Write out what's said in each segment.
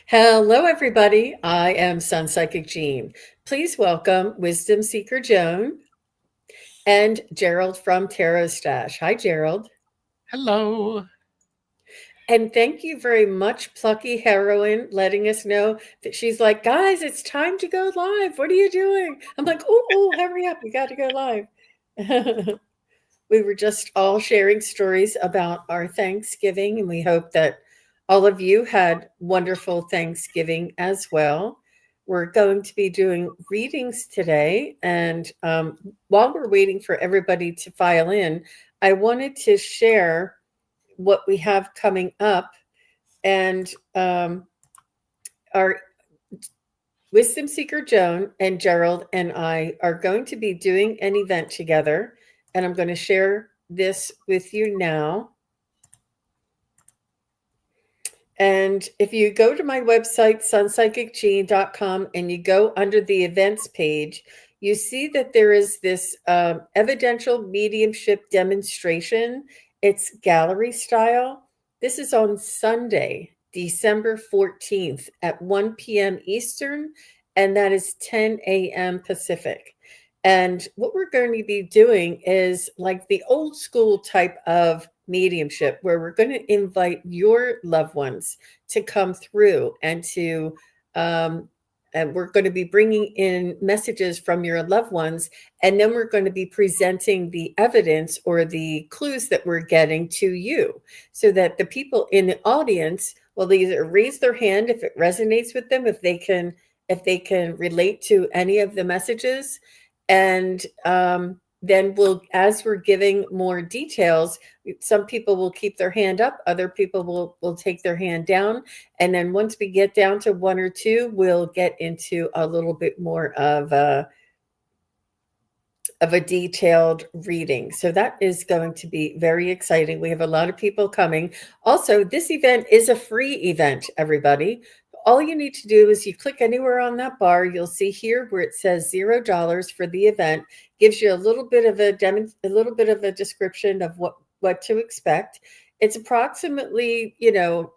Hello, everybody. I am SunPsychic Jean. Please welcome Wisdom Seeker Joan and Gerald from TarotStache. Hi, Gerald. Hello. And thank you very much, Plucky Heroine, letting us know that she's like, guys, it's time to go live. What are you doing? I'm like, oh, hurry up. We got to go live. We were just all sharing stories about our Thanksgiving, and we hope that all of you had wonderful Thanksgiving as well. We're going to be doing readings today, and while we're waiting for everybody to file in, I wanted to share what we have coming up, and our Wisdom Seeker Joan and Gerald and I are going to be doing an event together, and I'm going to share this with you now. And if you go to my website, sunpsychicjean.com, and you go under the events page, you see that there is this evidential mediumship demonstration. It's gallery style. This is on Sunday, December 14th at 1 p.m. Eastern, and that is 10 a.m. Pacific. And what we're going to be doing is like the old school type of mediumship where we're going to invite your loved ones to come through um, and we're going to be bringing in messages from your loved ones, and then we're going to be presenting the evidence or the clues that we're getting to you so that the people in the audience will either raise their hand if it resonates with them, if they can relate to any of the messages, and then as we're giving more details, some people will keep their hand up, other people will take their hand down, and then once we get down to one or two, we'll get into a little bit more of a detailed reading. So that is going to be very exciting. We have a lot of people coming. Also, this event is a free event, everybody. All you need to do is you click anywhere on that bar. You'll see here where it says $0 for the event. Gives you a little bit of a description of what to expect. It's approximately 90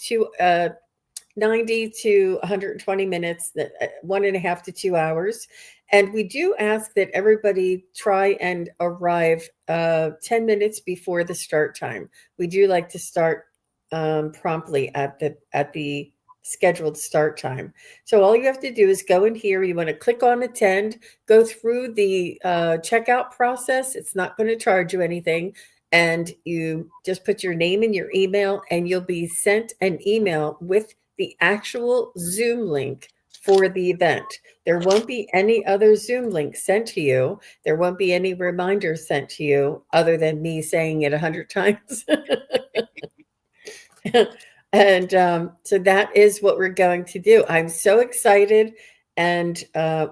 to 120 minutes, 1.5 to 2 hours. And we do ask that everybody try and arrive 10 minutes before the start time. We do like to start promptly at the scheduled start time. So all you have to do is go in here. You want to click on attend, go through the checkout process. It's not going to charge you anything. And you just put your name and your email, and you'll be sent an email with the actual Zoom link for the event. There won't be any other Zoom link sent to you. There won't be any reminders sent to you other than me saying it 100 times. And so that is what we're going to do. I'm so excited. And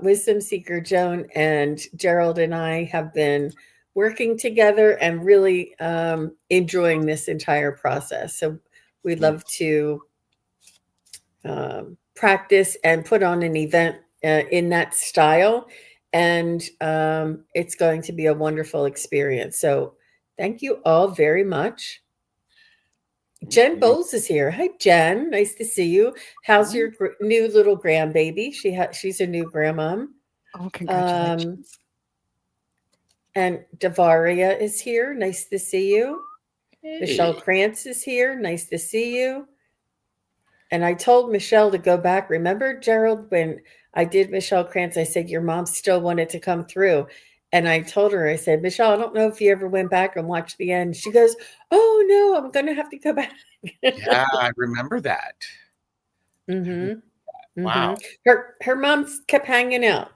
Wisdom Seeker Joan and Gerald and I have been working together and really enjoying this entire process. So we'd love to practice and put on an event in that style. And it's going to be a wonderful experience. So thank you all very much. Jen Bowles is here. Hi, Jen. Nice to see you. How's your new little grandbaby? She's a new grandmom. Oh, congratulations. And Davaria is here. Nice to see you. Hey. Michelle Krantz is here. Nice to see you. And I told Michelle to go back. Remember, Gerald, when I did Michelle Krantz, I said, your mom still wanted to come through. And I told her, I said, Michelle, I don't know if you ever went back and watched the end. She goes, oh, no, I'm going to have to go back. Yeah, I remember that. Mm-hmm. Wow. Her mom kept hanging out.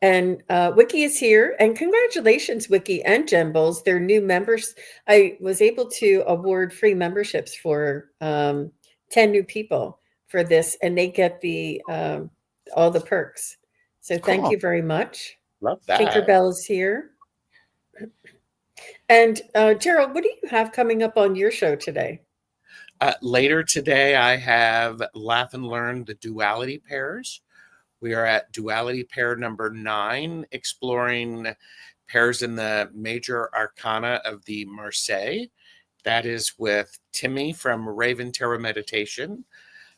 And Wiki is here. And congratulations, Wiki and Gembles. They're new members. I was able to award free memberships for 10 new people for this. And they get all the perks. So thank you very much. Love that. Tinkerbell is here. And Gerald, what do you have coming up on your show today? Later today, I have Laugh and Learn the Duality Pairs. We are at Duality Pair number 9, exploring pairs in the major arcana of the Marseille. That is with Timmy from Raven Tarot Meditation.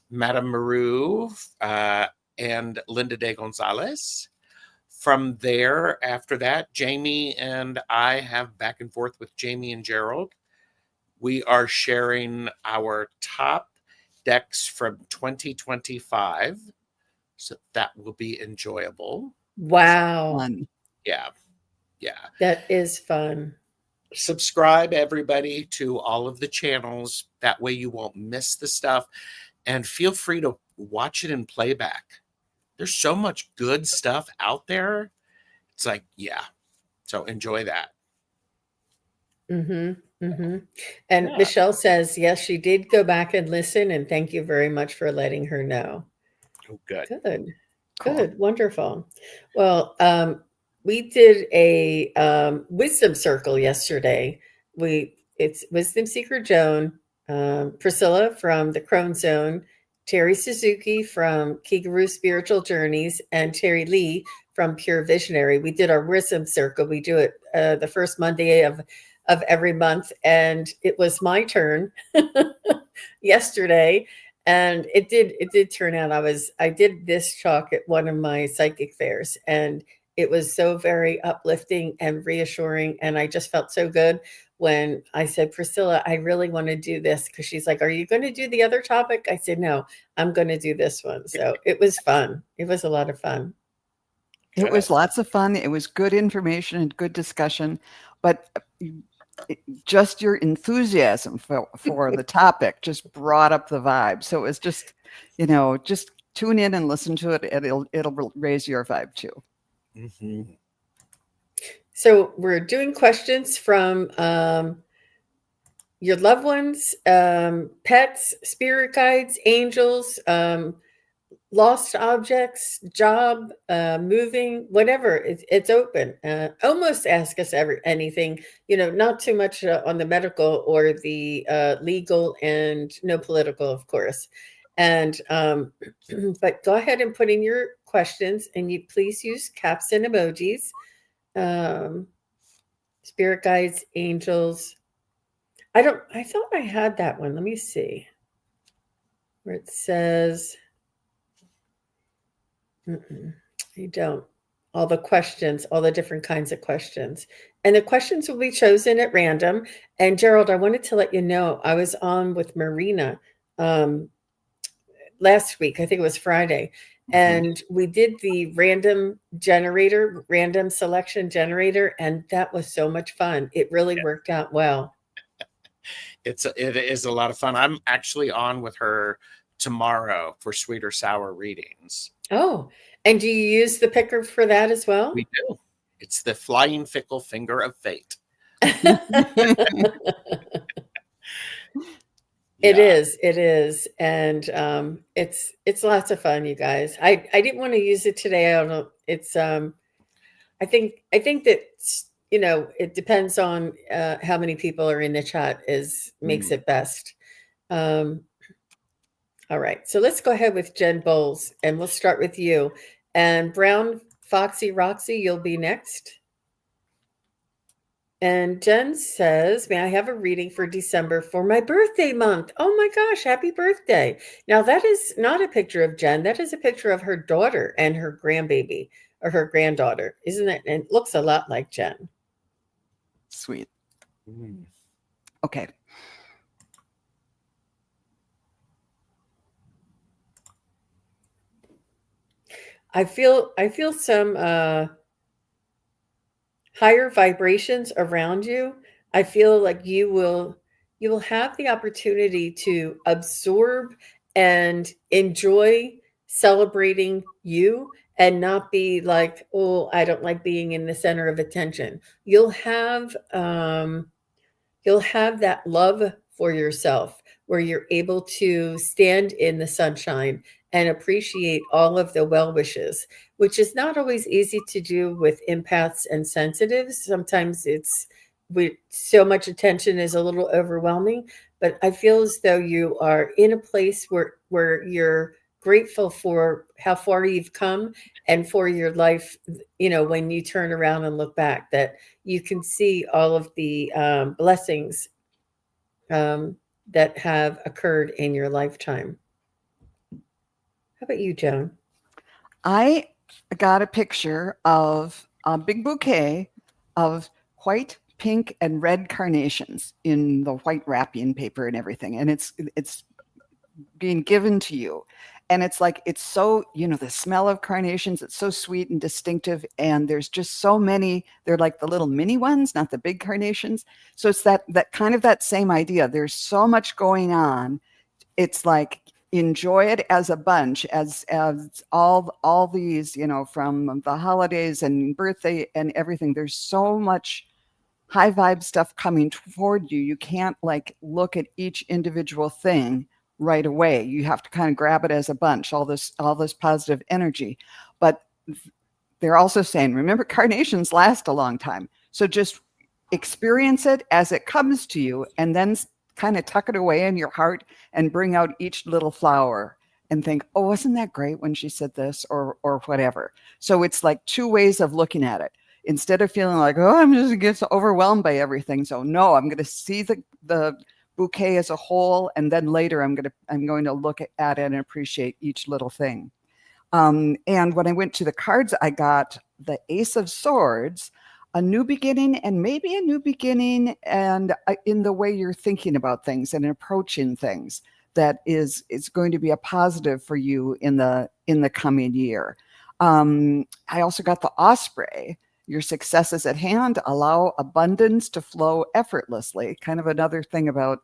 Madame Maru, and Linda de Gonzalez. From there, after that, Jamie and I have back and forth with Jamie and Gerald. We are sharing our top decks from 2025. So that will be enjoyable. Wow. Fun. Yeah. That is fun. Subscribe, everybody, to all of the channels. That way you won't miss the stuff. And feel free to watch it in playback. There's so much good stuff out there. It's like, yeah. So enjoy that. And Yeah. Michelle says, yes, she did go back and listen. And thank you very much for letting her know. Oh, good. Good. Cool. Good. Wonderful. Well, we did a wisdom circle yesterday. It's Wisdom Seeker Joan, Priscilla from the Crone Zone, Terry Suzuki from Kigaru Spiritual Journeys, and Terry Lee from Pure Visionary. We did our wisdom circle. We do it the first Monday of every month, and it was my turn yesterday. And it did turn out I did this talk at one of my psychic fairs, and it was so very uplifting and reassuring, and I just felt so good when I said, Priscilla, I really want to do this, because she's like, are you going to do the other topic? I said, no, I'm going to do this one. So it was fun. It was a lot of fun. It was lots of fun. It was good information and good discussion, but just your enthusiasm for the topic just brought up the vibe. So it was just, just tune in and listen to it. It'll raise your vibe too. Mm-hmm. So we're doing questions from your loved ones, pets, spirit guides, angels, lost objects, job, moving, whatever. It's open. Almost ask us anything, not too much on the medical or the legal, and no political, of course. And but go ahead and put in your questions, and you please use caps and emojis. Spirit guides, angels. I thought I had that one. Let me see. Where it says, you don't. All the questions, all the different kinds of questions. And the questions will be chosen at random. And Gerald, I wanted to let you know, I was on with Marina last week. I think it was Friday. And we did the random selection generator. And that was so much fun. It really worked out well. It is a lot of fun. I'm actually on with her tomorrow for sweet or sour readings. Oh, and do you use the picker for that as well? We do. It's the flying fickle finger of fate. It is. And it's lots of fun, you guys. I didn't want to use it today. I don't know. It's I think that it depends on how many people are in the chat makes it best. All right, so let's go ahead with Jen Bowles, and we'll start with you. And Brown Foxy Roxy, you'll be next. And Jen says, may I have a reading for December for my birthday month? Oh my gosh, happy birthday. Now, that is not a picture of Jen. That is a picture of her daughter and her grandbaby, or her granddaughter, isn't it? And it looks a lot like Jen. Sweet. Okay. I feel some higher vibrations around you. I feel like you will have the opportunity to absorb and enjoy celebrating you, and not be like, oh, I don't like being in the center of attention. You'll have that love for yourself, where you're able to stand in the sunshine and appreciate all of the well wishes, which is not always easy to do with empaths and sensitives. Sometimes with so much attention is a little overwhelming, but I feel as though you are in a place where you're grateful for how far you've come, and for your life. When you turn around and look back, that you can see all of the blessings that have occurred in your lifetime. How about you, Joan? I got a picture of a big bouquet of white, pink, and red carnations in the white wrapping paper and everything. And it's being given to you. And it's like, it's so, the smell of carnations, it's so sweet and distinctive. And there's just so many, they're like the little mini ones, not the big carnations. So it's that kind of that same idea. There's so much going on. It's like, enjoy it as a bunch, as all these, from the holidays and birthday and everything. There's so much high vibe stuff coming toward you. You can't like look at each individual thing right away. You have to kind of grab it as a bunch, all this positive energy. But they're also saying, remember, carnations last a long time. So just experience it as it comes to you, and then kind of tuck it away in your heart and bring out each little flower and think, oh, wasn't that great when she said this, or whatever. So it's like two ways of looking at it. Instead of feeling like, oh, I'm just get so overwhelmed by everything. So no, I'm going to see the bouquet as a whole, and then later I'm going to look at it and appreciate each little thing. And when I went to the cards, I got the Ace of Swords, a new beginning, and maybe a new beginning, and in the way you're thinking about things and approaching things, that is going to be a positive for you in the coming year. I also got the Osprey. Your success is at hand. Allow abundance to flow effortlessly. Kind of another thing about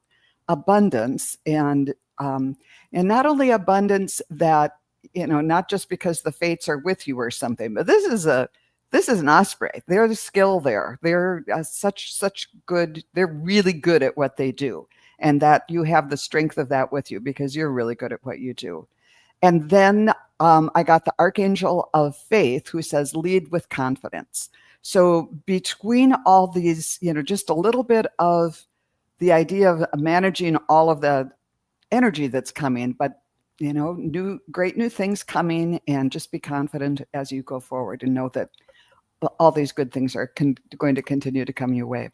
abundance, and not only abundance that, not just because the fates are with you or something, but this is an osprey. There's a skill there. They're such good. They're really good at what they do, and that you have the strength of that with you because you're really good at what you do. And then I got the Archangel of Faith, who says, lead with confidence. So between all these, just a little bit of the idea of managing all of the energy that's coming, but great new things coming, and just be confident as you go forward and know that all these good things are going to continue to come your way.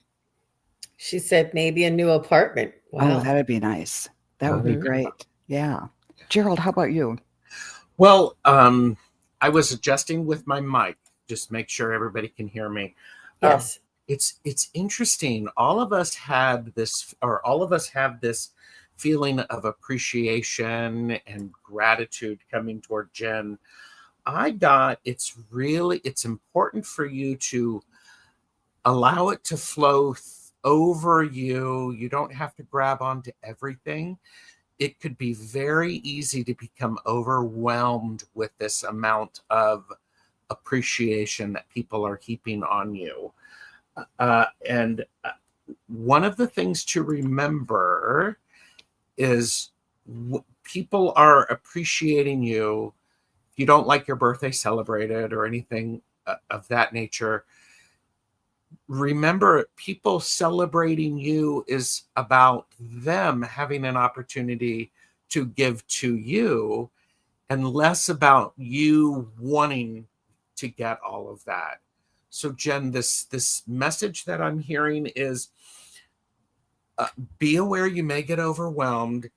She said maybe a new apartment. Wow. Oh, that'd be nice. That would be great. Yeah. Gerald, how about you? Well, I was adjusting with my mic, just make sure everybody can hear me. Yes. It's interesting. All of us have this feeling of appreciation and gratitude coming toward Jen. It's important for you to allow it to flow over you. You don't have to grab onto everything. It could be very easy to become overwhelmed with this amount of appreciation that people are heaping on you. And one of the things to remember is people are appreciating you. If you don't like your birthday celebrated or anything of that nature, remember, people celebrating you is about them having an opportunity to give to you, and less about you wanting to get all of that. So Jen, this message that I'm hearing is be aware you may get overwhelmed.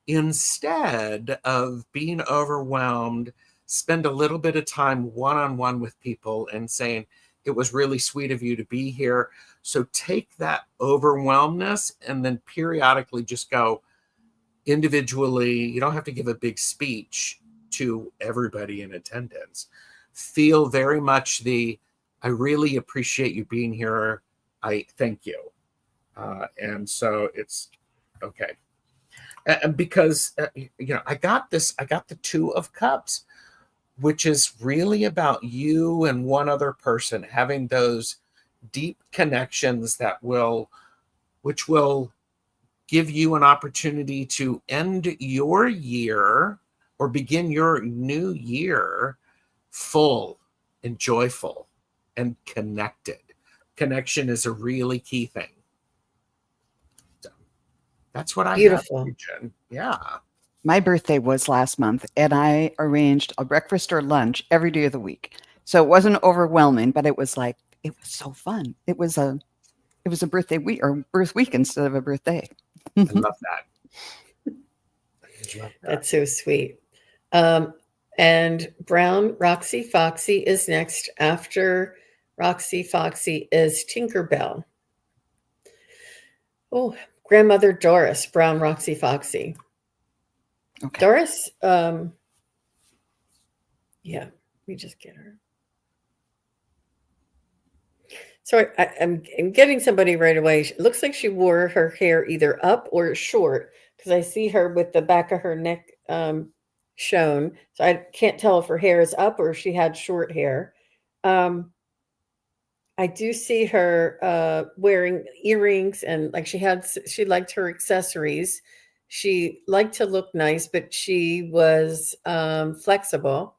Instead of being overwhelmed, spend a little bit of time one-on-one with people and saying, it was really sweet of you to be here. So take that overwhelmness and then periodically just go individually. You don't have to give a big speech to everybody in attendance. Feel very much I really appreciate you being here. I thank you. And so it's okay. And because, I got the Two of Cups, which is really about you and one other person having those deep connections which will give you an opportunity to end your year or begin your new year full and joyful and connected. Connection is a really key thing. So that's what I Beautiful. have, Jen. Yeah. My birthday was last month, and I arranged a breakfast or lunch every day of the week. So it wasn't overwhelming, but it was so fun. It was a birthday week or birth week instead of a birthday. I love that. That's so sweet. And brown Roxy Foxy is next. After Roxy Foxy is Tinkerbell. Oh, grandmother Doris, brown Roxy Foxy. Okay. Doris, yeah, let me just get her. So I'm getting somebody right away. It looks like she wore her hair either up or short because I see her with the back of her neck shown. So I can't tell if her hair is up or if she had short hair. I do see her wearing earrings and like she liked her accessories. She liked to look nice, but she was flexible.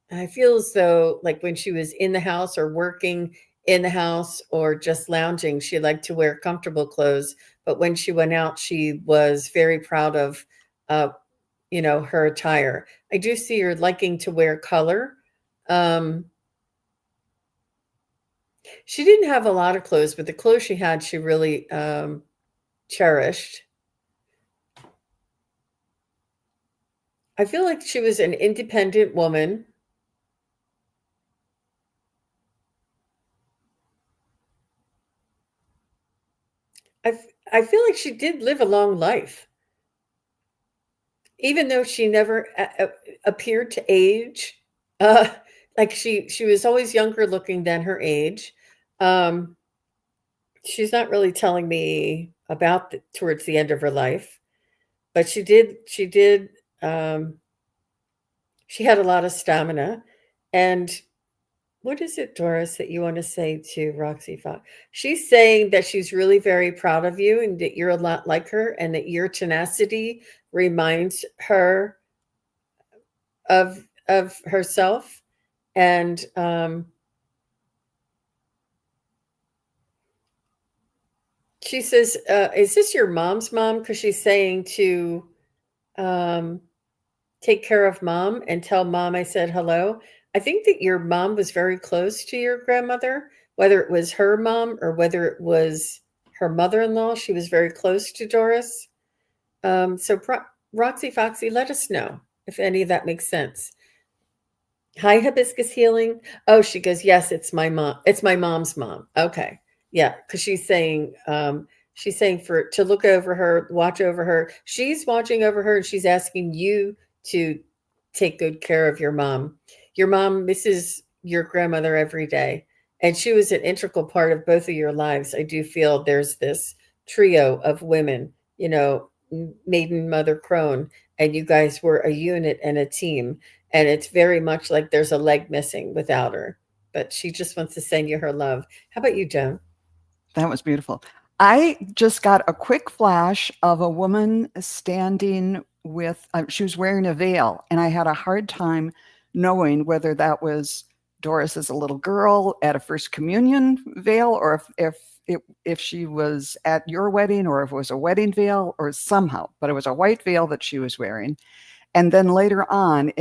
I feel as though, like when she was in the house or working in the house or just lounging, she liked to wear comfortable clothes. But when she went out, she was very proud of, uh, her attire. I do see her liking to wear color. Um, she didn't have a lot of clothes, but the clothes she had, she really cherished. I feel like she was an independent woman. I feel like she did live a long life, even though she never appeared to age. Uh, like she was always younger looking than her age. Um, she's not really telling me about towards the end of her life, but she did. Um, she had a lot of stamina, and what is it, Doris, that you want to say to Roxy Fox? She's saying that she's really very proud of you and that you're a lot like her and that your tenacity reminds her of herself. And she says, is this your mom's mom? Because she's saying to um, take care of mom and tell mom I said hello. I think that your mom was very close to your grandmother, whether it was her mom or whether it was her mother-in-law. She was very close to Doris. So Roxy Foxy, let us know if any of that makes sense. Hi, Hibiscus Healing. Oh, she goes, yes, it's my mom. It's my mom's mom. Okay. Yeah, because she's saying for to look over her, watch over her. She's watching over her and she's asking you to take good care of your mom. Your mom misses your grandmother every day. And she was an integral part of both of your lives. I do feel there's this trio of women, maiden, mother, crone, and you guys were a unit and a team, and it's very much like there's a leg missing without her, but she just wants to send you her love. How about you, Joan? That was beautiful. I just got a quick flash of a woman standing with, she was wearing a veil, and I had a hard time knowing whether that was Doris as a little girl at a First Communion veil, or if she was at your wedding, or if it was a wedding veil, or somehow. But it was a white veil that she was wearing. And then later on,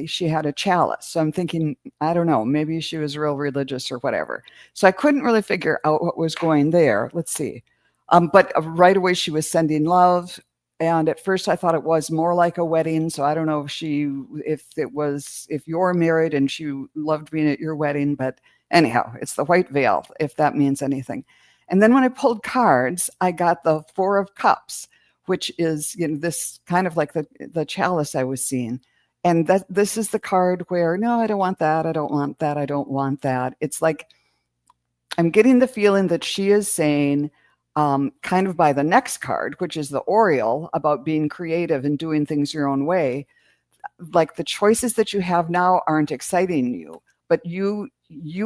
she had a chalice. So I'm thinking, I don't know, maybe she was real religious or whatever. So I couldn't really figure out what was going there. Let's see. But right away, she was sending love. And at first, I thought it was more like a wedding. So I don't know if you're married and she loved being at your wedding. But anyhow, it's the white veil, if that means anything. And then when I pulled cards, I got the Four of Cups, which is this kind of like the chalice I was seeing. And that this is the card where, no, I don't want that. I don't want that. I don't want that. It's like I'm getting the feeling that she is saying, kind of by the next card, which is the Oriole, about being creative and doing things your own way. Like the choices that you have now aren't exciting you, but you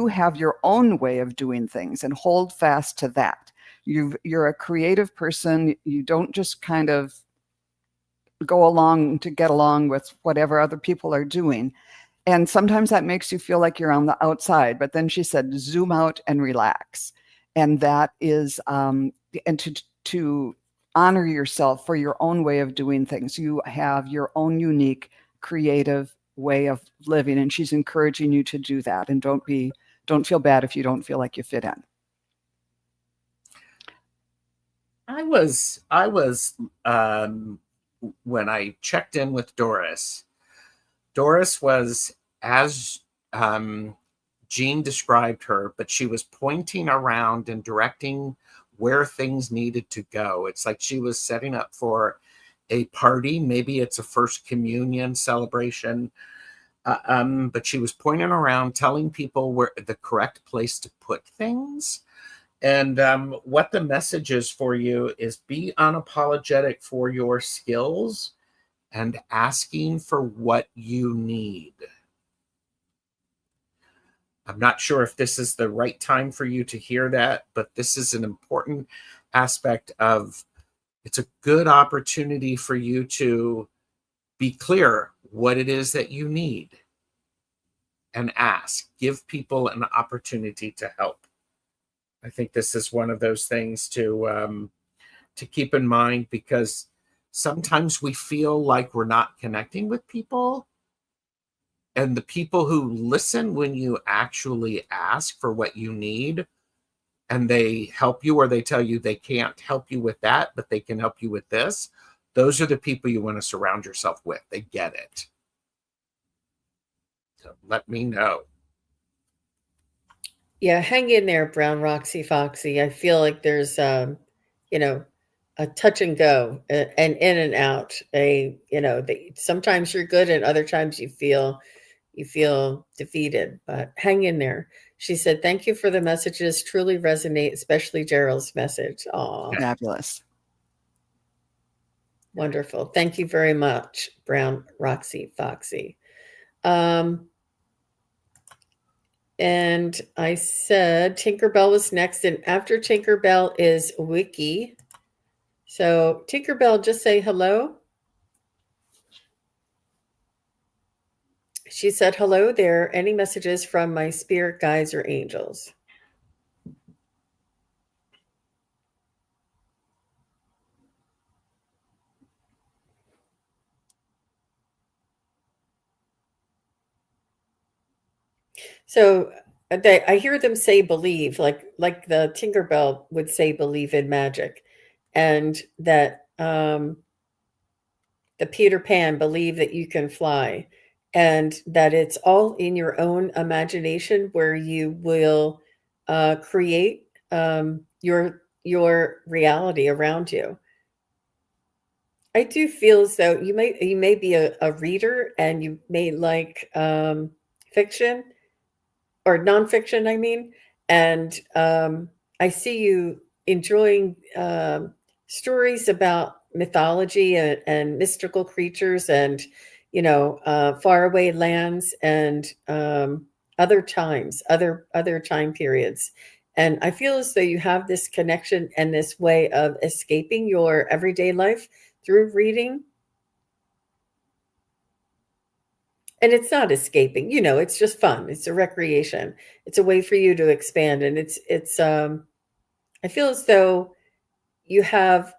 have your own way of doing things, and hold fast to that. You're a creative person. You don't just kind of go along to get along with whatever other people are doing. And sometimes that makes you feel like you're on the outside. But then she said, zoom out and relax. And that is, and to honor yourself for your own way of doing things. You have your own unique, creative way of living. And she's encouraging you to do that. And don't feel bad if you don't feel like you fit in. I was when I checked in with Doris, Doris was as Jean described her, but she was pointing around and directing where things needed to go. It's like she was setting up for a party. Maybe it's a first communion celebration. But she was pointing around, telling people where the correct place to put things. And what the message is for you is be unapologetic for your skills and asking for what you need. I'm not sure if this is the right time for you to hear that, but this is an important aspect of it's a good opportunity for you to be clear what it is that you need and ask. Give people an opportunity to help. I think this is one of those things to keep in mind, because sometimes we feel like we're not connecting with people. And the people who listen when you actually ask for what you need and they help you, or they tell you they can't help you with that, but they can help you with this, those are the people you want to surround yourself with. They get it. So let me know. Yeah, hang in there, Brown Roxy Foxy. I feel like there's, you know, a touch and go, and in and out. Sometimes you're good, and other times you feel defeated. But hang in there. She said, "Thank you for the messages. Truly resonate, especially Gerald's message." Aw, Fabulous. wonderful. Thank you very much, Brown Roxy Foxy. And I said Tinkerbell was next, and after Tinkerbell is Wiki. So Tinkerbell, just say hello. She said, hello there. Any messages from my spirit guides or angels? So I hear them say believe, like the Tinkerbell would say believe in magic, and that the Peter Pan believe that you can fly, and that it's all in your own imagination where you will create your reality around you. I do feel as though you may be a reader, and you may like fiction or nonfiction, I mean, and I see you enjoying stories about mythology and mystical creatures, and faraway lands, and other time periods. And I feel as though you have this connection and this way of escaping your everyday life through reading. And it's not escaping, it's just fun. It's a recreation. It's a way for you to expand. And I feel as though you have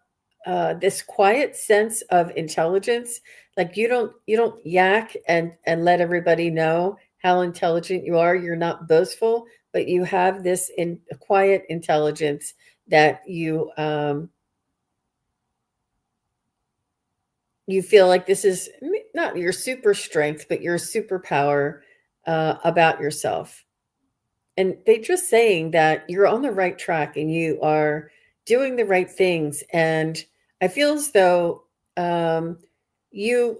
this quiet sense of intelligence. Like you don't yak and let everybody know how intelligent you are. You're not boastful, but you have this quiet intelligence that you feel like this is not your super strength, but your superpower about yourself. And they just saying that you're on the right track and you are doing the right things. And I feel as though you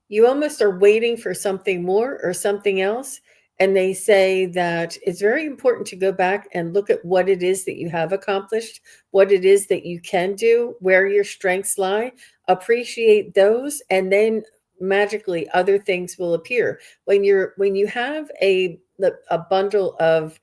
you almost are waiting for something more or something else. And they say that it's very important to go back and look at what it is that you have accomplished, what it is that you can do, where your strengths lie, appreciate those, and then magically other things will appear. When you have a bundle of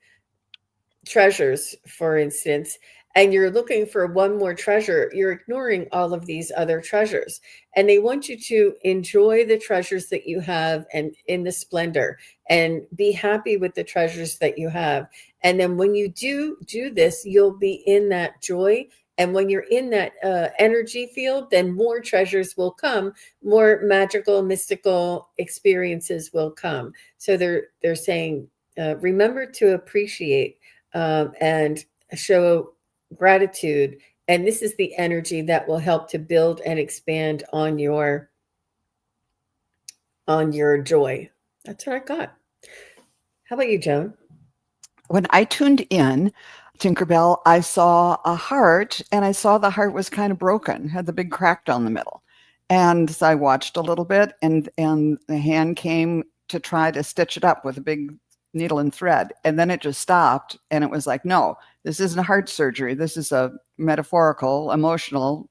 treasures, for instance, and you're looking for one more treasure, you're ignoring all of these other treasures. And they want you to enjoy the treasures that you have and in the splendor, and be happy with the treasures that you have. And then when you do this, you'll be in that joy. And when you're in that energy field, then more treasures will come, more magical, mystical experiences will come. So they're saying, remember to appreciate and show gratitude. And this is the energy that will help to build and expand on your on your joy. That's what I got. How about you, Joan? When I tuned in, Tinkerbell, I saw a heart, and I saw the heart was kind of broken, had the big crack down the middle. And so I watched a little bit, and the hand came to try to stitch it up with a big needle and thread. And then it just stopped. And it was like, no, this isn't a heart surgery. This is a metaphorical, emotional,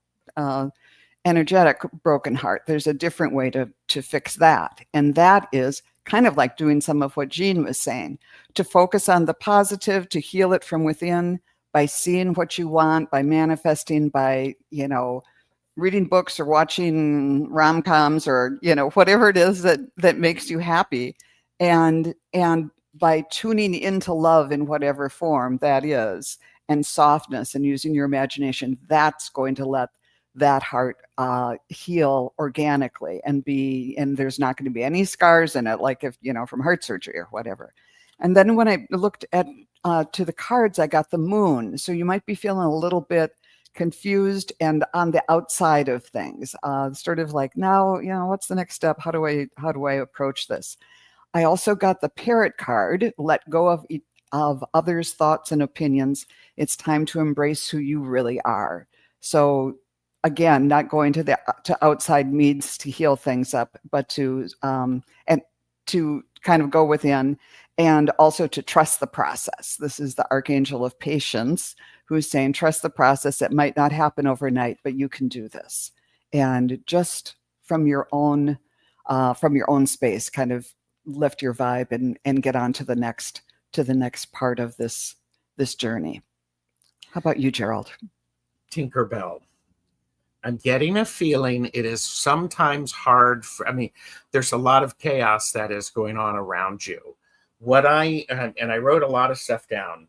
energetic broken heart. There's a different way to fix that. And that is kind of like doing some of what Jean was saying, to focus on the positive, to heal it from within by seeing what you want, by manifesting, by, reading books or watching rom-coms, or, whatever it is that makes you happy. And by tuning into love in whatever form that is, and softness, and using your imagination, that's going to let that heart heal organically, and there's not going to be any scars in it, like if, from heart surgery or whatever. And then when I looked at to the cards, I got the moon. So you might be feeling a little bit confused and on the outside of things, sort of like, now, what's the next step? How do I approach this? I also got the parrot card, let go of others' thoughts and opinions. It's time to embrace who you really are. So again, not going to outside needs to heal things up, but to kind of go within, and also to trust the process. This is the Archangel of Patience, who's saying, trust the process. It might not happen overnight, but you can do this. And just from your own space, kind of lift your vibe and get on to the next part of this journey. How about you, Gerald? Tinkerbell, I'm getting a feeling it is sometimes hard there's a lot of chaos that is going on around you. And I wrote a lot of stuff down.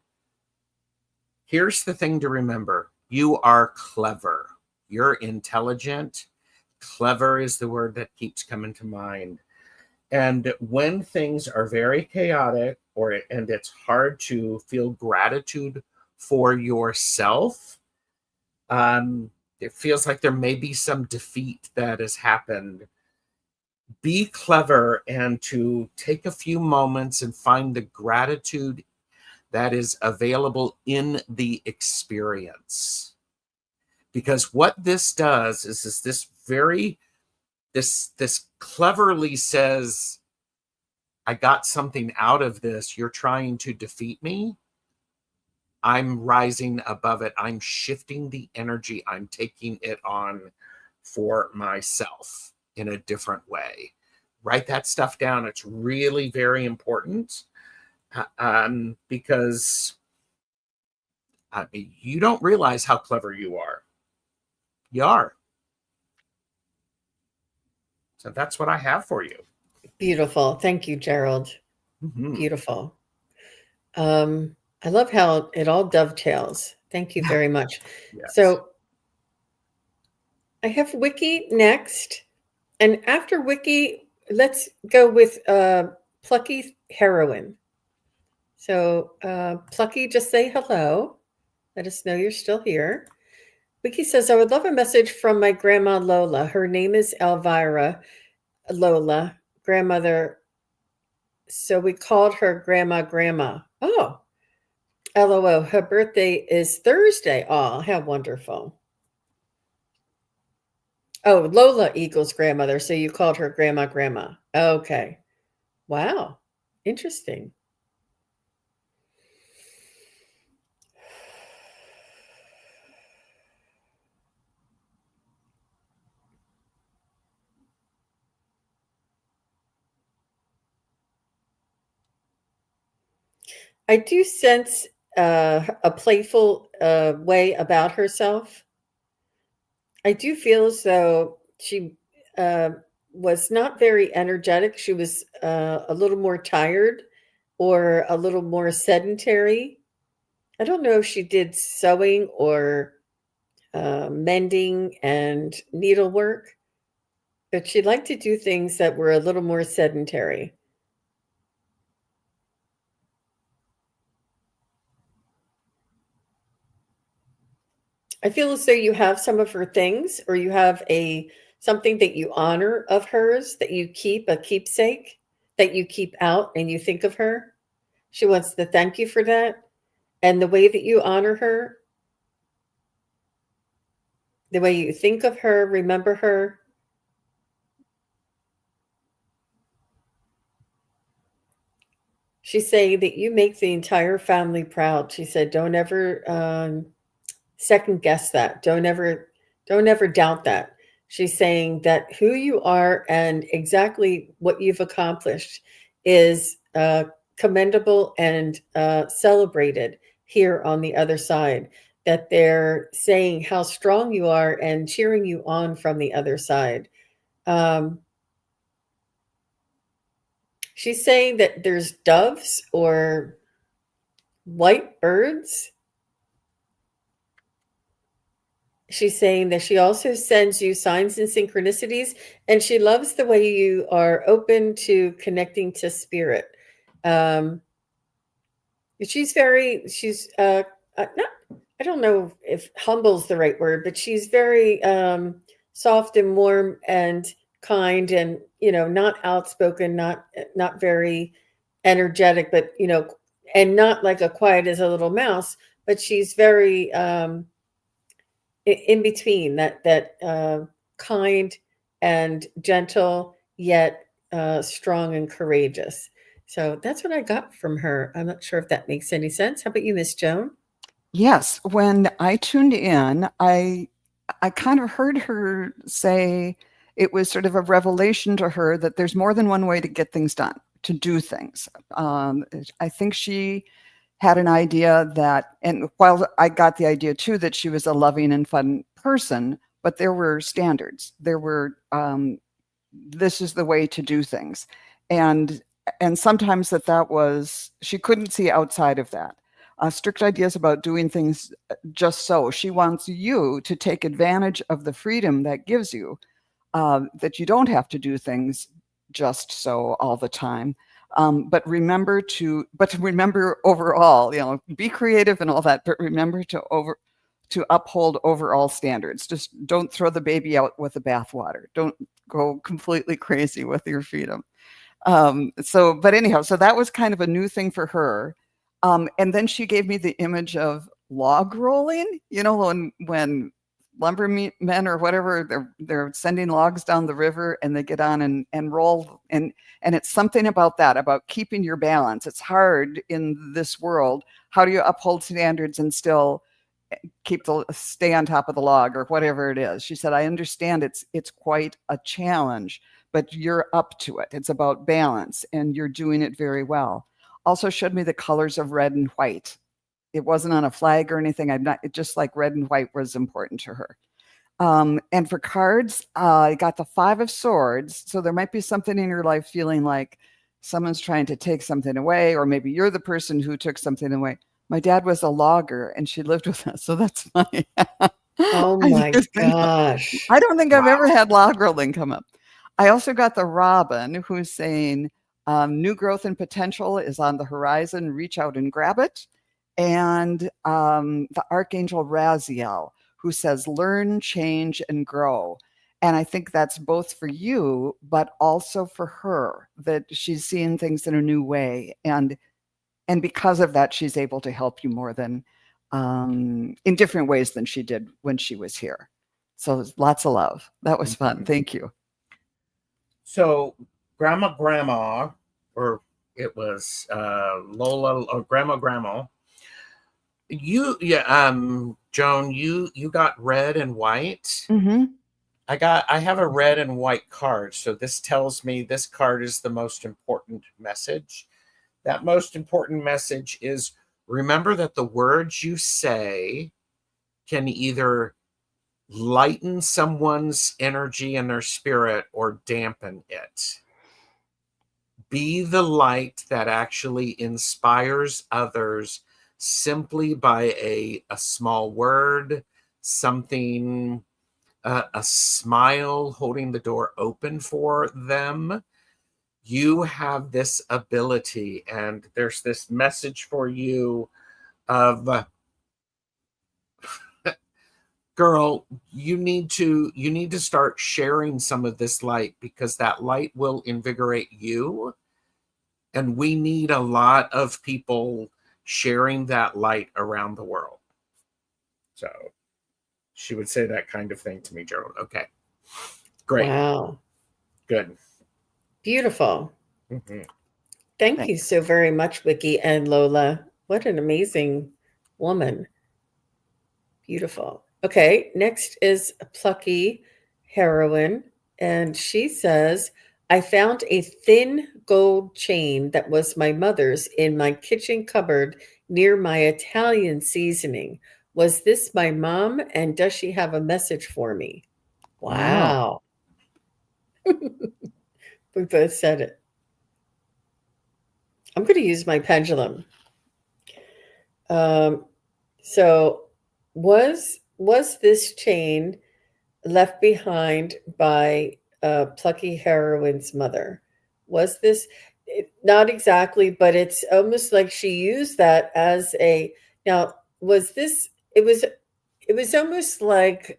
Here's the thing to remember. You are clever. You're intelligent. Clever is the word that keeps coming to mind. And when things are very chaotic, and it's hard to feel gratitude for yourself, it feels like there may be some defeat that has happened. Be clever, and to take a few moments and find the gratitude that is available in the experience. Because what this does is this cleverly says, I got something out of this. You're trying to defeat me. I'm rising above it. I'm shifting the energy. I'm taking it on for myself in a different way. Write that stuff down. It's really very important, because you don't realize how clever you are. You are. So that's what I have for you. Beautiful. Thank you, Gerald. Mm-hmm. Beautiful. I love how it all dovetails. Thank you very much. Yes. So I have Wiki next. And after Wiki, let's go with Plucky Heroine. So Plucky, just say hello. Let us know you're still here. Wiki says, I would love a message from my grandma Lola. Her name is Elvira Lola, grandmother. So we called her Grandma. Oh, LOL. Her birthday is Thursday. Oh, how wonderful. Oh, Lola equals grandmother. So you called her Grandma. Okay. Wow. Interesting. I do sense a playful way about herself. I do feel as though she was not very energetic. She was a little more tired or a little more sedentary. I don't know if she did sewing or mending and needlework, but she liked to do things that were a little more sedentary. I feel as though you have some of her things, or you have a something that you honor of hers, that you keep, a keepsake that you keep out and you think of her. She wants to thank you for that. And the way that you honor her, the way you think of her, remember her. She's saying that you make the entire family proud. She said, don't ever second guess that. Don't ever doubt that. She's saying that who you are and exactly what you've accomplished is commendable and celebrated here on the other side. That they're saying how strong you are and cheering you on from the other side. She's saying that there's doves or white birds. She's saying that she also sends you signs and synchronicities, and she loves the way you are open to connecting to spirit. She's not, I don't know if humble's the right word, but she's very soft and warm and kind, and not outspoken, not very energetic, but and not like a quiet as a little mouse, but she's very in between, that kind and gentle, yet strong and courageous. So that's what I got from her. I'm not sure if that makes any sense. How about you, Miss Joan? Yes, when I tuned in, I kind of heard her say it was sort of a revelation to her that there's more than one way to get things done, to do things. I think she had an idea that, and while I got the idea too that she was a loving and fun person, but there were standards. There were this is the way to do things, and sometimes that was, she couldn't see outside of that. Strict ideas about doing things just so. She wants you to take advantage of the freedom that gives you, that you don't have to do things just so all the time. But remember overall, be creative and all that, but remember to uphold overall standards. Just don't throw the baby out with the bathwater. Don't go completely crazy with your freedom. But anyhow, so that was kind of a new thing for her. And then she gave me the image of log rolling, when lumbermen or whatever, they're sending logs down the river and they get on and roll. And it's something about that, about keeping your balance. It's hard in this world. How do you uphold standards and still stay on top of the log or whatever it is? She said, I understand it's quite a challenge, but you're up to it. It's about balance and you're doing it very well. Also showed me the colors of red and white. It wasn't on a flag or anything. It just like red and white was important to her. And for cards, I got the 5 of Swords. So there might be something in your life feeling like someone's trying to take something away, or maybe you're the person who took something away. My dad was a logger and she lived with us. So that's funny. Oh my gosh. I don't think I've ever had log rolling come up. I also got the Robin, who's saying, new growth and potential is on the horizon. Reach out and grab it. And the Archangel Raziel, who says, learn, change, and grow. And I think that's both for you, but also for her, that she's seeing things in a new way. And because of that, she's able to help you more than in different ways than she did when she was here. So lots of love. That was fun. Thank you. So Grandma, or it was Lola or Grandma. Joan, you got red and white. Mm-hmm. I have a red and white card. So this tells me this card is the most important message. That most important message is, remember that the words you say can either lighten someone's energy and their spirit or dampen it. Be the light that actually inspires others simply by a small word, something, a smile, holding the door open for them. You have this ability, and there's this message for you of girl, you need to start sharing some of this light, because that light will invigorate you. And we need a lot of people sharing that light around the world. So she would say that kind of thing to me, Gerald. Okay. Great. Wow. Good. Beautiful. Mm-hmm. Thank you so very much, Wiki and Lola. What an amazing woman. Beautiful. Okay, next is Plucky Heroine, and she says, I found a thin gold chain that was my mother's in my kitchen cupboard near my Italian seasoning. Was this my mom, and does she have a message for me? Wow. We both said it. I'm going to use my pendulum. So was this chain left behind by Plucky Heroine's mother? Was this not exactly, but it's almost like she used that as a now was this it was almost like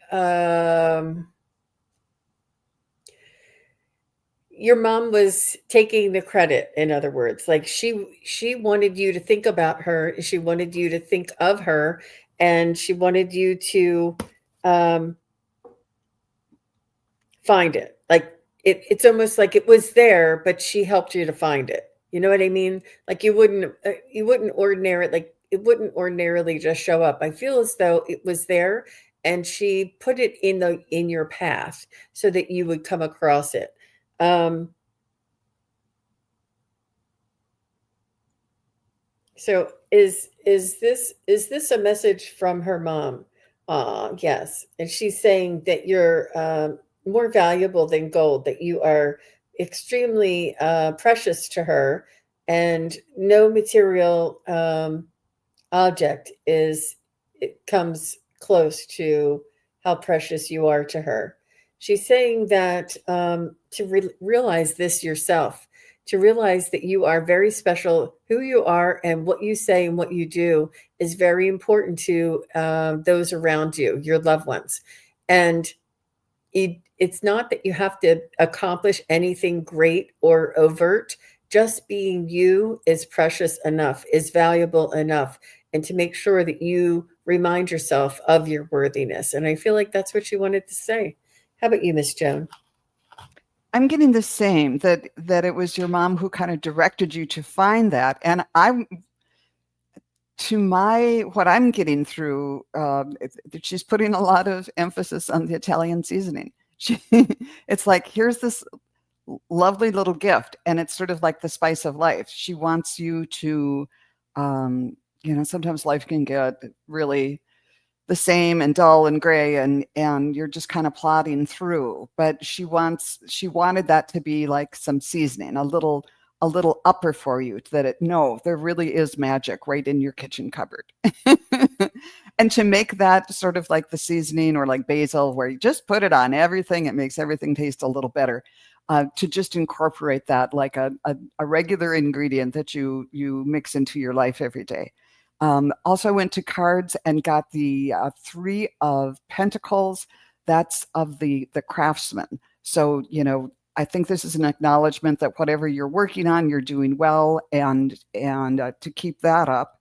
your mom was taking the credit, in other words, like she wanted you to think about her, she wanted you to think of her, and she wanted you to um find it. Like it's almost like it was there, but she helped you to find it. You know what I mean? Like you wouldn't ordinarily like it wouldn't ordinarily just show up. I feel as though it was there, and she put it in your path so that you would come across it. Um, So is this a message from her mom? Yes, and she's saying that you're more valuable than gold, that you are extremely precious to her, and no material object it comes close to how precious you are to her. She's saying that to realize this yourself, to realize that you are very special, who you are and what you say and what you do is very important to those around you, your loved ones. And it's not that you have to accomplish anything great or overt. Just being you is precious enough, is valuable enough, and to make sure that you remind yourself of your worthiness. And I feel like that's what she wanted to say. How about you, Miss Joan? I'm getting the same, that it was your mom who kind of directed you to find that. And what I'm getting through, she's putting a lot of emphasis on the Italian seasoning. It's like, here's this lovely little gift, and it's sort of like the spice of life. She wants you to, sometimes life can get really the same and dull and gray, and you're just kind of plodding through. But she wanted that to be like some seasoning, a little upper for you, no, there really is magic right in your kitchen cupboard. And to make that sort of like the seasoning, or like basil, where you just put it on everything, it makes everything taste a little better. To just incorporate that like a regular ingredient that you mix into your life every day. Also, I went to cards and got the Three of Pentacles. That's of the craftsman. So, I think this is an acknowledgement that whatever you're working on, you're doing well, and to keep that up.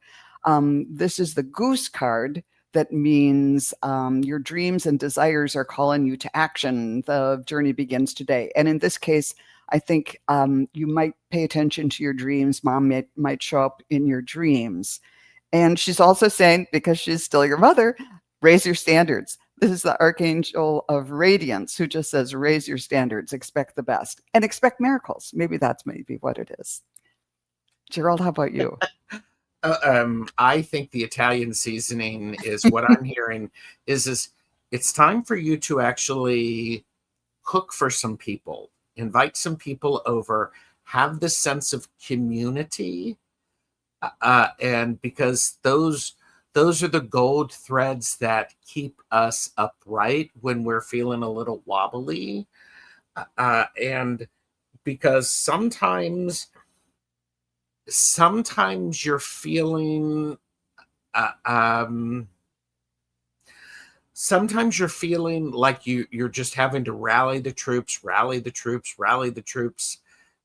This is the Goose card. That means your dreams and desires are calling you to action. The journey begins today. And in this case, I think you might pay attention to your dreams. Mom might show up in your dreams. And she's also saying, because she's still your mother, raise your standards. This is the Archangel of Radiance, who just says, raise your standards, expect the best, and expect miracles. Maybe that's what it is. Gerald, how about you? I think the Italian seasoning is what I'm hearing is it's time for you to actually cook for some people, invite some people over, have this sense of community. And because those are the gold threads that keep us upright when we're feeling a little wobbly. And because sometimes you're feeling Sometimes you're feeling like you're just having to rally the troops, rally the troops, rally the troops,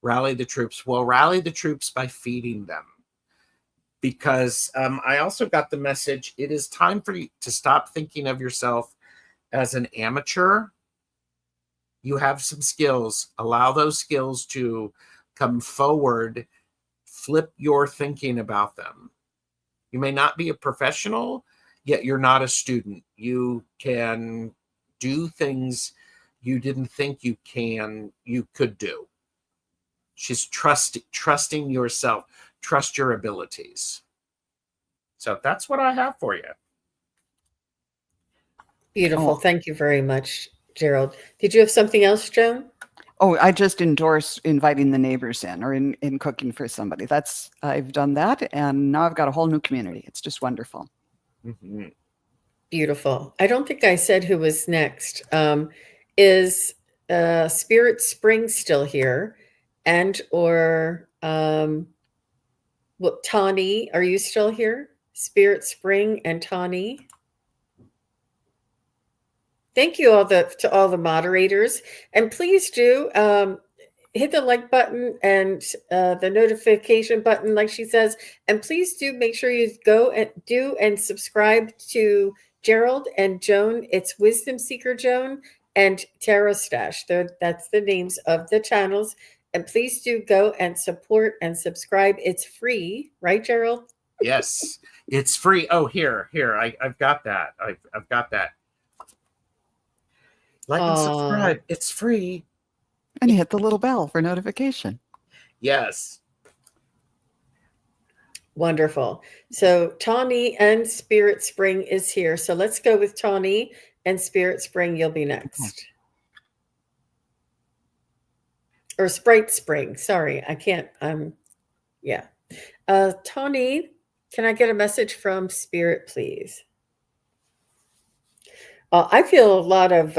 rally the troops. Well, rally the troops by feeding them. Because I also got the message, it is time for you to stop thinking of yourself as an amateur. You have some skills. Allow those skills to come forward. Flip your thinking about them. You may not be a professional, yet you're not a student. You can do things you didn't think you could do. She's trusting yourself. Trust your abilities. So that's what I have for you. Beautiful. Thank you very much, Gerald. Did you have something else, Joan? Oh, I just endorse inviting the neighbors in, or in cooking for somebody. I've done that, and now I've got a whole new community. It's just wonderful. Mm-hmm. Beautiful. I don't think I said who was next. Is Spirit Spring still here? And or Tawny, are you still here? Spirit Spring and Tawny. Thank you to all the moderators, and please do hit the like button and the notification button, like she says, and please do make sure you go and subscribe to Gerald and Joan. It's Wisdom Seeker Joan and TarotStache. That's the names of the channels, and please do go and support and subscribe. It's free, right, Gerald? Yes, it's free. Oh, here, I've got that. I've got that. Like and subscribe. It's free. And hit the little bell for notification. Yes. Wonderful. So Tawny and Spirit Spring is here. So let's go with Tawny and Spirit Spring. You'll be next. Or Sprite Spring. Sorry, I can't. Yeah. Tawny, can I get a message from Spirit, please? I feel a lot of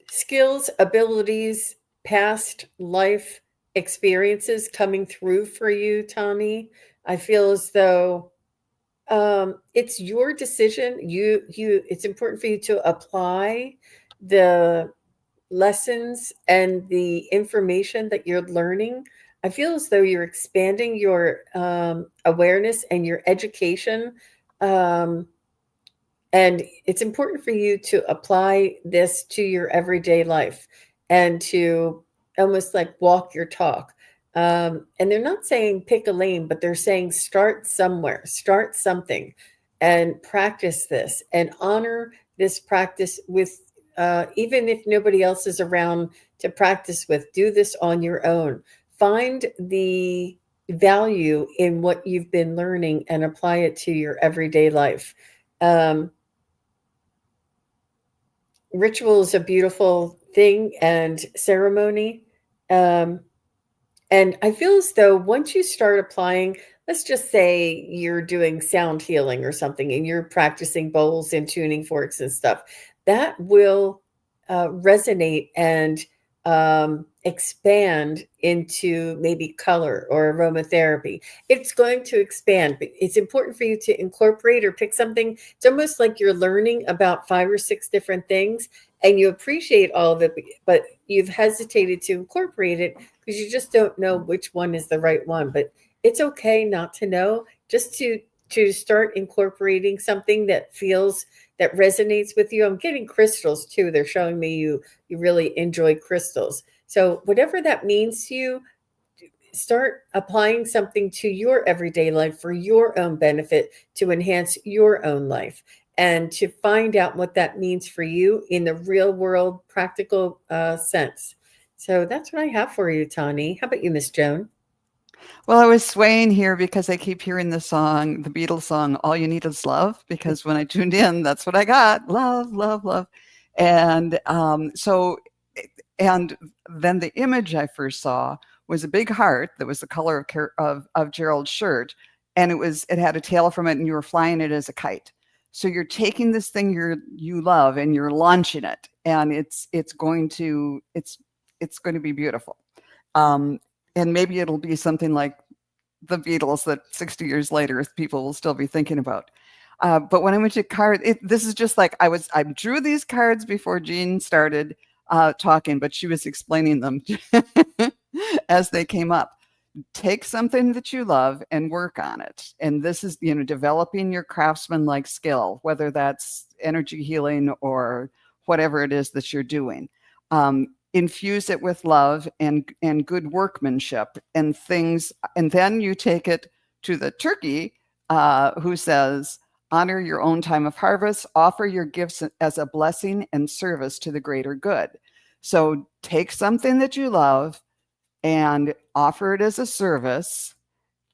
skills, abilities, past life experiences coming through for you, Tawny. I feel as though it's your decision. It's important for you to apply the lessons and the information that you're learning. I feel as though you're expanding your awareness and your education. And it's important for you to apply this to your everyday life and to almost like walk your talk. And they're not saying pick a lane, but they're saying start somewhere, start something, and practice this and honor this practice with, even if nobody else is around to practice with, do this on your own. Find the value in what you've been learning and apply it to your everyday life. Ritual is a beautiful thing and ceremony. And I feel as though once you start applying, let's just say you're doing sound healing or something and you're practicing bowls and tuning forks and stuff, that will resonate and expand into maybe color or aromatherapy. It's going to expand, but it's important for you to incorporate or pick something. It's almost like you're learning about 5 or 6 different things and you appreciate all of it, but you've hesitated to incorporate it because you just don't know which one is the right one. But it's okay not to know, just to start incorporating something that resonates with you. I'm getting crystals too. They're showing me you really enjoy crystals. So whatever that means to you, start applying something to your everyday life for your own benefit to enhance your own life and to find out what that means for you in the real world, practical sense. So that's what I have for you, Tawny. How about you, Miss Joan? Well, I was swaying here because I keep hearing the Beatles song, All You Need Is Love, because when I tuned in, that's what I got. Love, love, love. And and then the image I first saw was a big heart that was the color of Gerald's shirt. And it had a tail from it and you were flying it as a kite. So you're taking this thing you love and you're launching it. And it's going to be beautiful. And maybe it'll be something like the Beatles that 60 years later people will still be thinking about. But when I went to card, this is just like I drew these cards before Jean started talking, but she was explaining them as they came up. Take something that you love and work on it. And this is, developing your craftsman-like skill, whether that's energy healing or whatever it is that you're doing. Infuse it with love and good workmanship and things. And then you take it to the turkey who says, honor your own time of harvest, offer your gifts as a blessing and service to the greater good. So take something that you love and offer it as a service.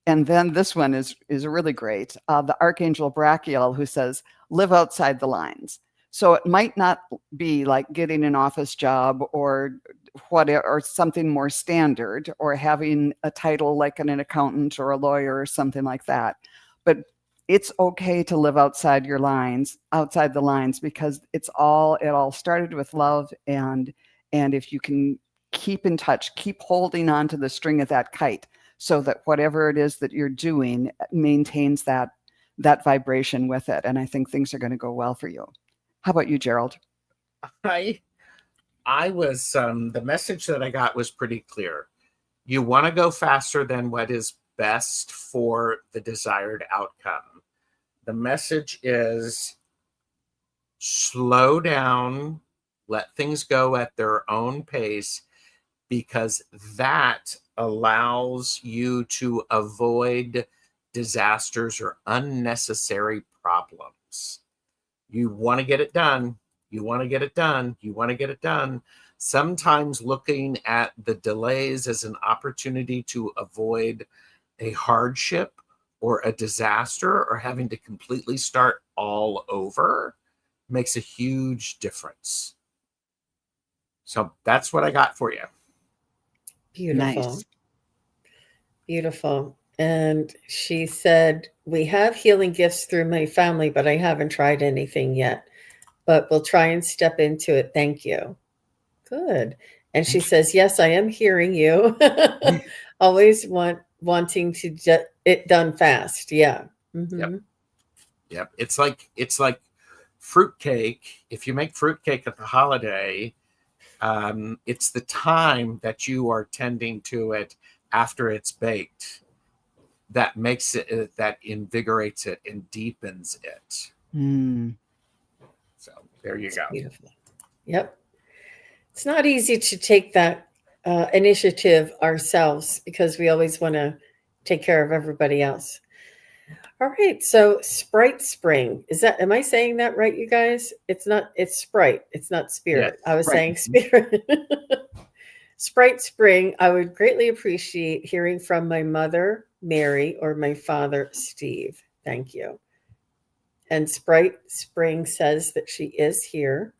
And then this one is really great. The Archangel Brachiel, who says, live outside the lines. So it might not be like getting an office job or whatever, or something more standard, or having a title like an accountant or a lawyer or something like that. But it's okay to live outside the lines, because it all started with love. And if you can keep in touch, keep holding on to the string of that kite, so that whatever it is that you're doing maintains that vibration with it. And I think things are going to go well for you. How about you, Gerald? I was, the message that I got was pretty clear. You want to go faster than what is best for the desired outcome. The message is slow down, let things go at their own pace, because that allows you to avoid disasters or unnecessary problems. You want to get it done. You want to get it done. You want to get it done. Sometimes looking at the delays as an opportunity to avoid a hardship or a disaster or having to completely start all over makes a huge difference. So that's what I got for you. Beautiful. Nice. Beautiful. And she said, we have healing gifts through my family, but I haven't tried anything yet. But we'll try and step into it. Thank you. Good. And she says, yes, I am hearing you. Always wanting to get it done fast. Yeah. Mm-hmm. Yep. It's like fruitcake. If you make fruitcake at the holiday, it's the time that you are tending to it after it's baked that makes it, that invigorates it and deepens it. So there you go. Beautiful. Yep. It's not easy to take that initiative ourselves, because we always want to take care of everybody else. All right. So Sprite Spring, am I saying that right, you guys? It's Sprite. It's not Spirit. Yes, I was right. saying Spirit. Sprite Spring, I would greatly appreciate hearing from my mother, Mary, or my father, Steve. Thank you. And Sprite Spring says that she is here.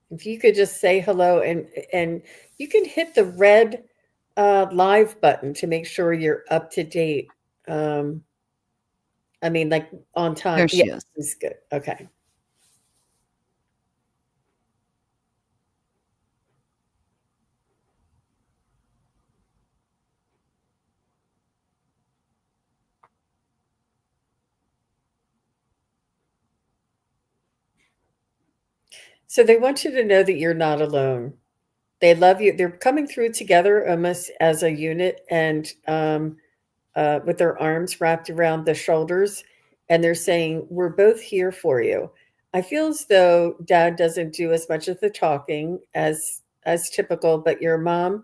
If you could just say hello, and you can hit the red live button to make sure you're up to date. Like on time. There she is. It's good. Okay. So they want you to know that you're not alone. They love you. They're coming through together almost as a unit, and with their arms wrapped around the shoulders, and they're saying, we're both here for you. I feel as though Dad doesn't do as much of the talking as typical, but your mom,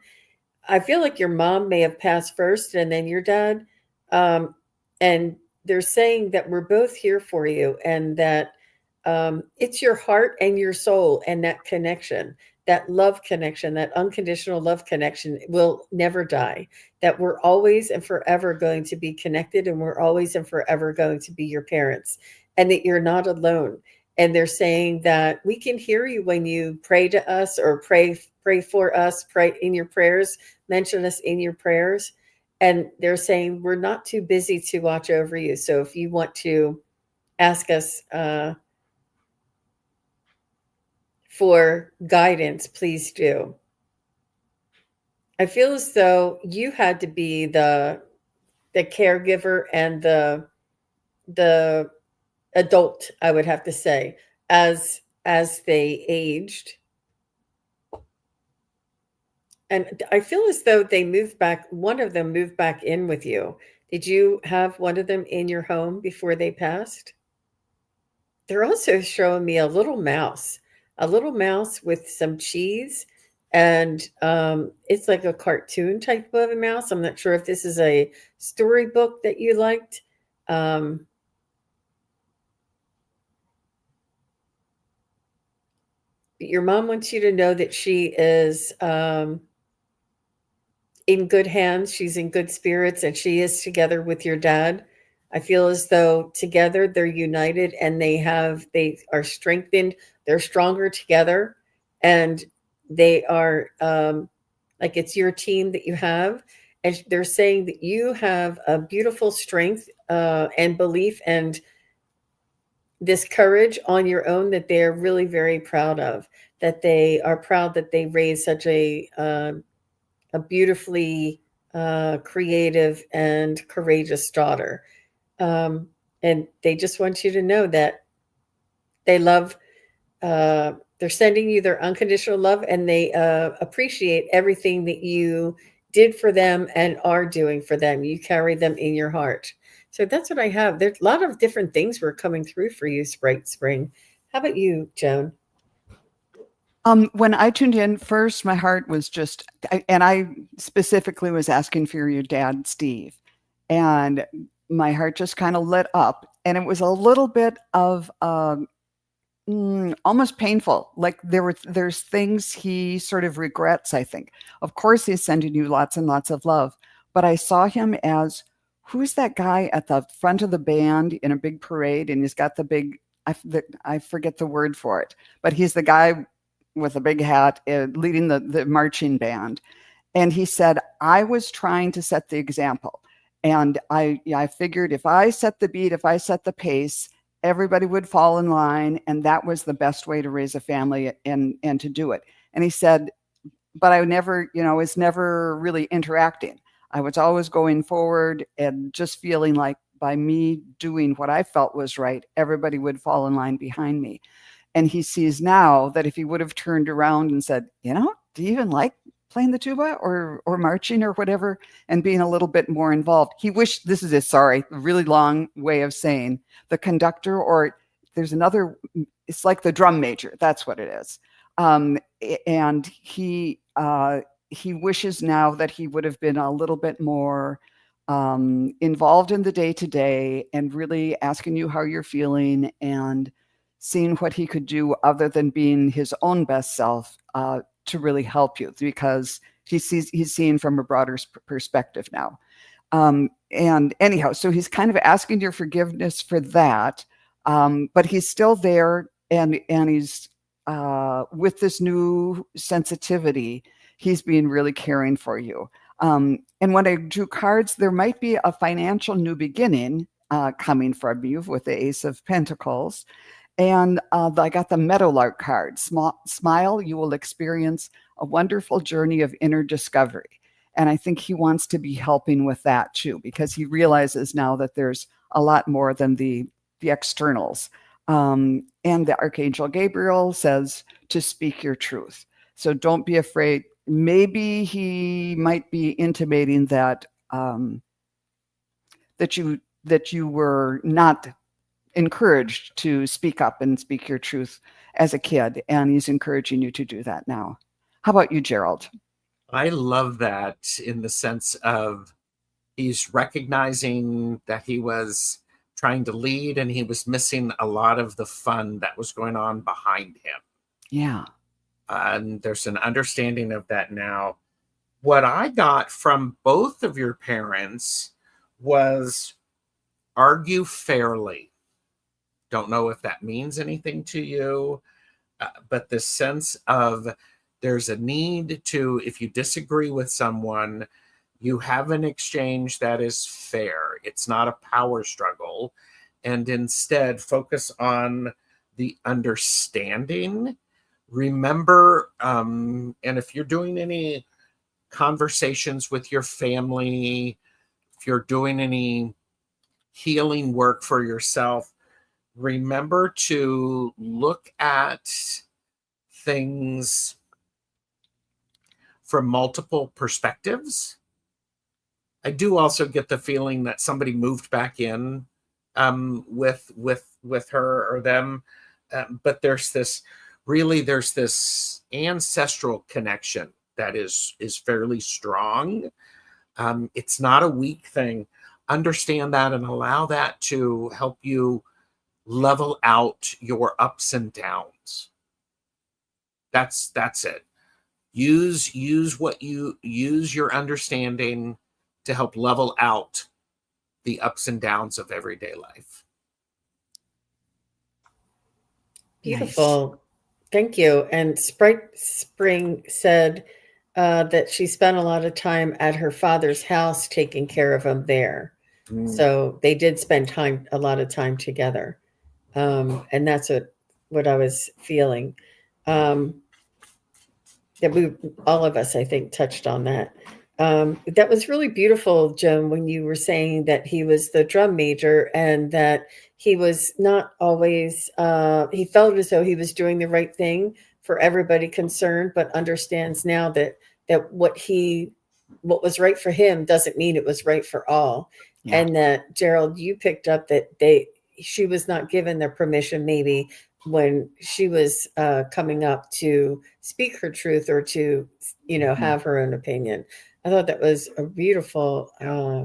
I feel like your mom may have passed first and then your dad. And they're saying that we're both here for you, and that it's your heart and your soul, and that connection, that love connection, that unconditional love connection will never die, that we're always and forever going to be connected, and we're always and forever going to be your parents, and that you're not alone. And they're saying that we can hear you when you pray to us, or pray for us, pray in your prayers, mention us in your prayers. And they're saying we're not too busy to watch over you. So if you want to ask us for guidance, please do. I feel as though you had to be the caregiver and the adult, I would have to say, as they aged. And I feel as though they moved back, one of them moved back in with you. Did you have one of them in your home before they passed? They're also showing me a little mouse with some cheese. And it's like a cartoon type of a mouse. I'm not sure if this is a storybook that you liked. Um, but your mom wants you to know that she is in good hands. She's in good spirits, and she is together with your dad. I feel as though together they're united and they are strengthened. They're stronger together, and they are like it's your team that you have. And they're saying that you have a beautiful strength and belief and this courage on your own that they're really very proud of. That they are proud that they raised such a beautifully creative and courageous daughter. Um, and they just want you to know that they love, they're sending you their unconditional love, and they appreciate everything that you did for them and are doing for them. You carry them in your heart. So that's what I have. There's a lot of different things were coming through for you, Sprite Spring. How about you, Joan? When I tuned in first, my heart was just, and I specifically was asking for your dad, Steve, and my heart just kind of lit up, and it was a little bit of almost painful. Like there's things he sort of regrets, I think. Of course, he's sending you lots and lots of love, but I saw him as who's that guy at the front of the band in a big parade, and he's got the big, I forget the word for it, but he's the guy with a big hat leading the marching band. And he said, I was trying to set the example. And I figured if I set the beat, if I set the pace, everybody would fall in line. And that was the best way to raise a family and to do it. And he said, but I never, was never really interacting. I was always going forward and just feeling like by me doing what I felt was right, everybody would fall in line behind me. And he sees now that if he would have turned around and said, do you even like playing the tuba or marching or whatever, and being a little bit more involved, he wished, this is a really long way of saying the conductor, or there's another, it's like the drum major. That's what it is. And he wishes now that he would have been a little bit more involved in the day-to-day and really asking you how you're feeling and seeing what he could do other than being his own best self to really help you, because he's seeing from a broader perspective now. And anyhow, so he's kind of asking your forgiveness for that, but he's still there, and he's with this new sensitivity, he's being really caring for you. And when I drew cards, there might be a financial new beginning coming from you with the Ace of Pentacles. And I got the Meadowlark card. Smile, you will experience a wonderful journey of inner discovery. And I think he wants to be helping with that too, because he realizes now that there's a lot more than the externals. And the Archangel Gabriel says to speak your truth. So don't be afraid. Maybe he might be intimating that that you were not encouraged to speak up and speak your truth as a kid, and he's encouraging you to do that now. How about you, Gerald? I love that, in the sense of he's recognizing that he was trying to lead and he was missing a lot of the fun that was going on behind him. Yeah. And there's an understanding of that now. What I got from both of your parents was argue fairly. Don't know if that means anything to you, but the sense of there's a need to, if you disagree with someone, you have an exchange that is fair. It's not a power struggle, and instead focus on the understanding. Remember, and if you're doing any conversations with your family, if you're doing any healing work for yourself, remember to look at things from multiple perspectives. I do also get the feeling that somebody moved back in with her or them, but there's this ancestral connection that is fairly strong. It's not a weak thing. Understand that and allow that to help you level out your ups and downs. That's it. Use your understanding to help level out the ups and downs of everyday life. Beautiful. Nice. Thank you. And Sprite Spring said that she spent a lot of time at her father's house taking care of him there. So they did spend a lot of time together. And that's what I was feeling. That all of us, I think, touched on that. That was really beautiful, Joan, when you were saying that he was the drum major and that he was not always, he felt as though he was doing the right thing for everybody concerned, but understands now that what was right for him doesn't mean it was right for all. Yeah. And that, Gerald, you picked up that she was not given their permission maybe when she was coming up to speak her truth or to, have her own opinion. I thought that was a beautiful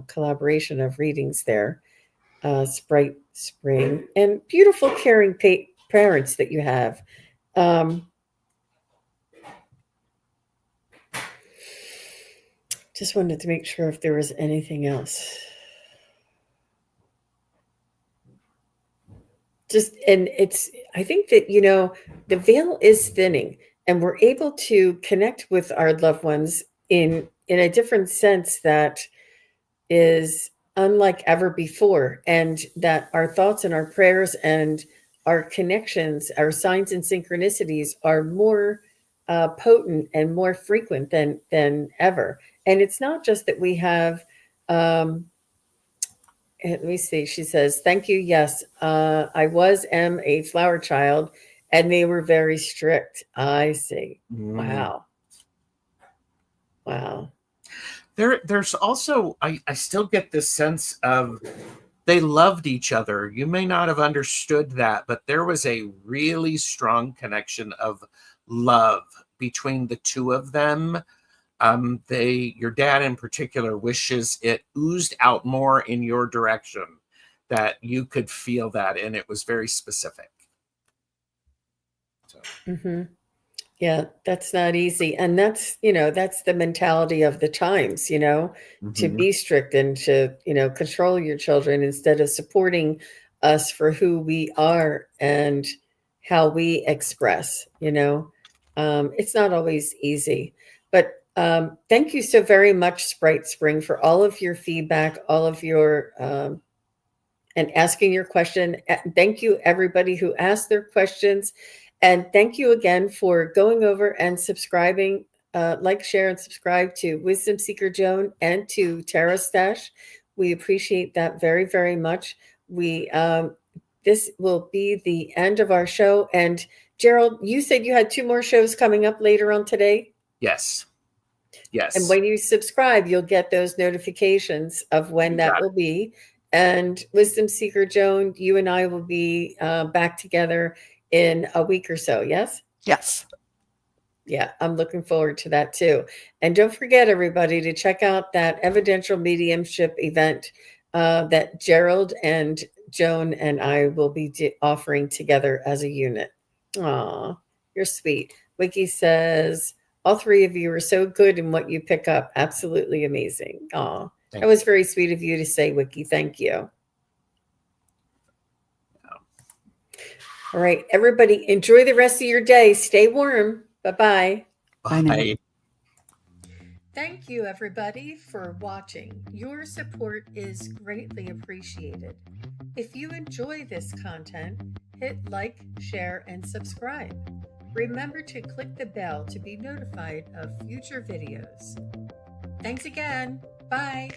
collaboration of readings there, Sprite Spring, and beautiful caring parents that you have. Just wanted to make sure if there was anything else. I think that, the veil is thinning and we're able to connect with our loved ones in a different sense that is unlike ever before. And that our thoughts and our prayers and our connections, our signs and synchronicities are more potent and more frequent than ever. And it's not just that we have, let me see. She says, "Thank you. Yes, am a flower child, and they were very strict." I see. Wow. There's also, I still get this sense of they loved each other. You may not have understood that, but there was a really strong connection of love between the two of them. Your dad in particular wishes it oozed out more in your direction, that you could feel that, and it was very specific. So. Yeah, that's not easy. And that's the mentality of the times, to be strict and to, control your children instead of supporting us for who we are and how we express, it's not always easy. But thank you so very much, Sprite Spring, for all of your feedback, all of your and asking your question. Thank you, everybody who asked their questions. And thank you again for going over and subscribing, like, share, and subscribe to Wisdom Seeker Joan and to TarotStache. We appreciate that very, very much. This will be the end of our show. And Gerald, you said you had 2 more shows coming up later on today? Yes. And when you subscribe, you'll get those notifications of when that will be. And Wisdom Seeker Joan, you and I will be back together in a week or so. Yes? Yes. Yeah, I'm looking forward to that too. And don't forget, everybody, to check out that evidential mediumship event that Gerald and Joan and I will be offering together as a unit. Aw, you're sweet. Wiki says, all 3 of you are so good in what you pick up. Absolutely amazing. Aw, that was very sweet of you to say, Wiki. Thank you. All right, everybody, enjoy the rest of your day. Stay warm. Bye-bye. Bye. Thank you, everybody, for watching. Your support is greatly appreciated. If you enjoy this content, hit like, share, and subscribe. Remember to click the bell to be notified of future videos. Thanks again. Bye.